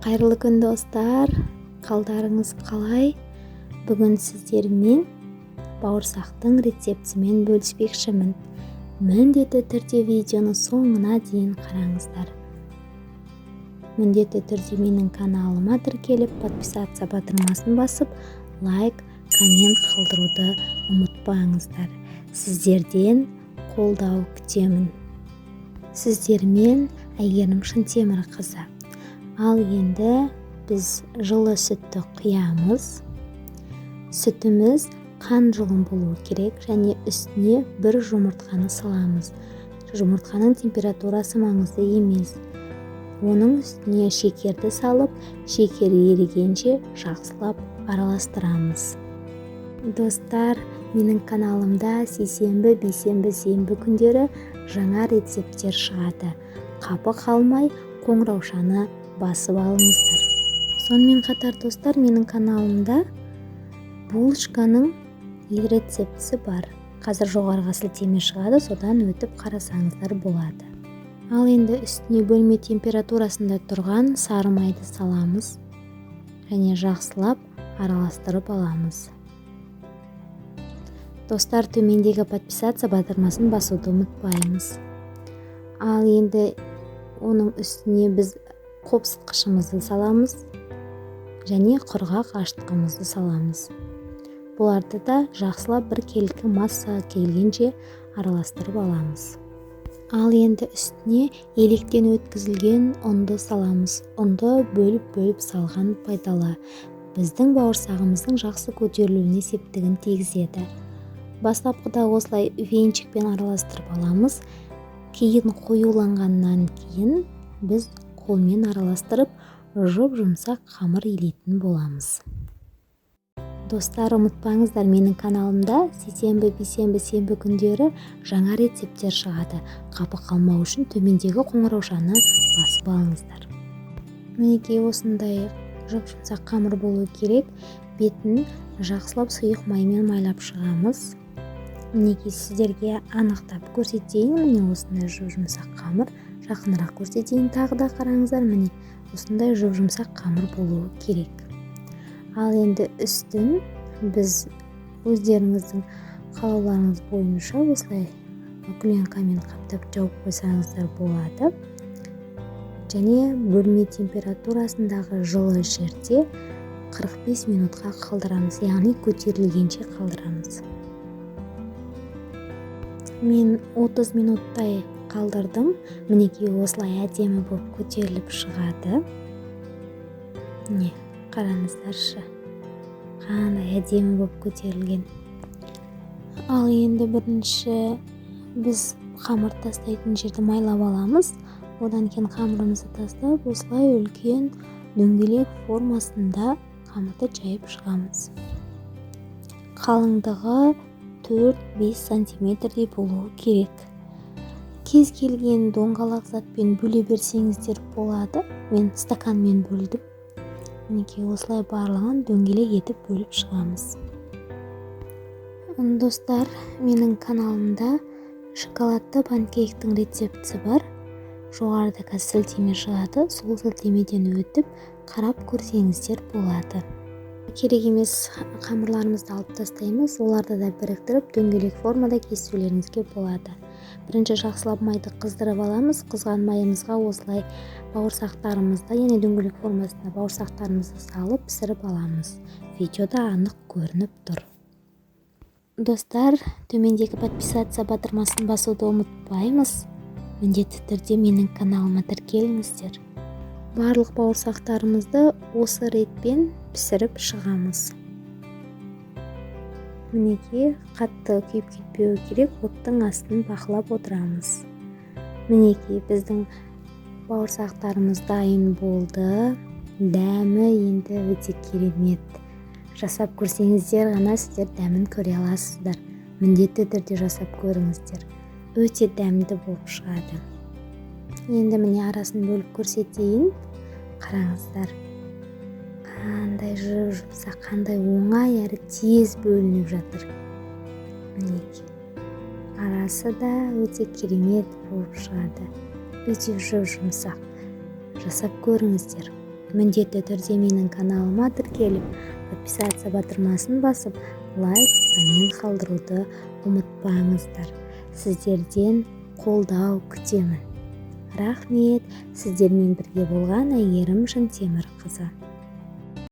Қайырлы күн достар, қалдарыңыз қалай? Бүгін сіздермен бауырсақтың рецептімен бөліспекшімін. Міндетті түрде видеоны соңына дейін қараңыздар. Міндетті түрде менің каналыма тіркеліп, подписация батырмасын басып, лайк, коммент қалдыруды ұмытпаңыздар. Сіздерден қолдау күтемін. Сіздермен Әйгерім Шынтемірқызы. Ал енді біз жылы сүтті құямыз. Сүтіміз қан жылым болуы керек және үстіне бір жұмыртқаны саламыз. Жұмыртқаның температурасы маңызды емес. Оның үстіне шекерді салып, шекер ерігенше жақсылап араластырамыз. Достар, менің каналымда сейсенбі, бейсенбі, сенбі күндері жаңа рецепттер шығады. Қапы қалмай қоңыраушаны басып алыңыздар. Сонымен қатар достар, менің каналымда булочканың рецептісі бар. Қазір жоғарыға сілтеме шығады, содан өтіп қарасаңыздар болады. Ал енді үстіне бөлме температурасында тұрған сары майды саламыз және жақсылап араластырып аламыз. Достар, төмендегі подписация батырмасын басуды ұмытпаймыз. Ал енді оның үстіне біз қопсытқышымызды саламыз және құрғақ ашытқымызды саламыз. Бұларды да жақсылап біркелкі масса келгенше араластырып аламыз. Ал енді үстіне електен өткізілген ұнды саламыз. Ұнды бөліп салған пайдалы. Біздің бауырсағымыздың жақсы көтерілуіне септігін тигізеді. Бастапқыда осылай венчикпен араластырып аламыз. Кейін қоюланғаннан кейін біз қолмен араластырып, жұмсақ қамыр илейтін боламыз. Достар, ұмытпаңыздар, менің каналымда сейсенбі, бейсенбі, сенбі күндері жаңа рецепттер шығады. Қапы қалмау үшін төмендегі қоңыраушаны басып алыңыздар. Мінекей осындай жұмсақ қамыр болу керек. Бетін жақсылап сұйық маймен майлап шығамыз. Мінекей сіздерге анықтап көрсетейін. Міне осындай жұмсақ қамыр. Жақынырақ көрсетейін, тағы да қараңыздар. Міне осындай жұмсақ қамыр болуы керек. Ал енді үстін біз өздеріңіздің қалауларыңыз бойынша осылай пленкамен қаптап жауып қойсаңыздар болады. Және бөлме температурасындағы жылы жерде 45 минутқа қалдырамыз, яғни көтерілгенше қалдырамыз. Мен 30 минуттай қалдырдым. Мінекей осылай әдемі болып көтеріліп шығады. Не, қараңыздаршы, қандай әдемі болып көтерілген. Ал енді бірінші біз қамыр тастайтын жерді майлап аламыз. Одан кейін қамырымызды тастап, осылай үлкен дөңгелек формасында қамырды жайып шығамыз. Қалыңдығы 4-5 сантиметрдей болуы керек. Кез келген доңғалақ затпен бөле берсеңіздер болады. Мен стаканмен бөлдім. Мінекей осылай барлығын дөңгелек етіп бөліп шығамыз. Достар, менің каналымда шоколадты панкейктің рецептісі бар. Жоғарыда сілтеме шығады. Сол сілтемеден өтіп қарап көрсеңіздер болады. Керек емес қамырларымызды алып тастаймыз. Оларды да біріктіріп дөңгелек формада кесулеріңізге болады. Бірінші жақсылап майды қыздырып аламыз. Қызған майымызға осылай бауырсақтарымызды, яғни дөңгелек формасында бауырсақтарымызды салып пісіріп аламыз. Видеода анық көрініп тұр. Достар, төмендегі подписация батырмасын басуды ұмытпаймыз. Міндетті түрде менің каналыма тіркеліңіздер. Барлық бауырсақтарымызды осы ретпен пісіріп шығамыз. Мінекей қатты күйіп кетпеуі керек, оттың астын бақылап отырамыз. Мінекей біздің бауырсақтарымыз дайын болды. Дәмі енді өте керемет. Жасап көрсеңіздер ғана сіздер дәмін көре аласыздар. Міндетті түрде жасап көріңіздер. Өте дәмді болып шығады. Енді міне арасын бөліп көрсетейін. Қараңыздар. Қандай жұмсақ, қандай оңай әрі тез бөлініп жатыр. Мінекей. Арасы да өте керемет болып шығады. Өте жұмсақ. Жасап көріңіздер. міндетті түрде менің каналыма тіркеліп, подписаться батырмасын басып, лайк, коммент қалдыруды ұмытпаңыздар. Сіздерден қолдау күтемін. Рахмет, сіздермен бірге болған Әйгерім Жантемірқызы.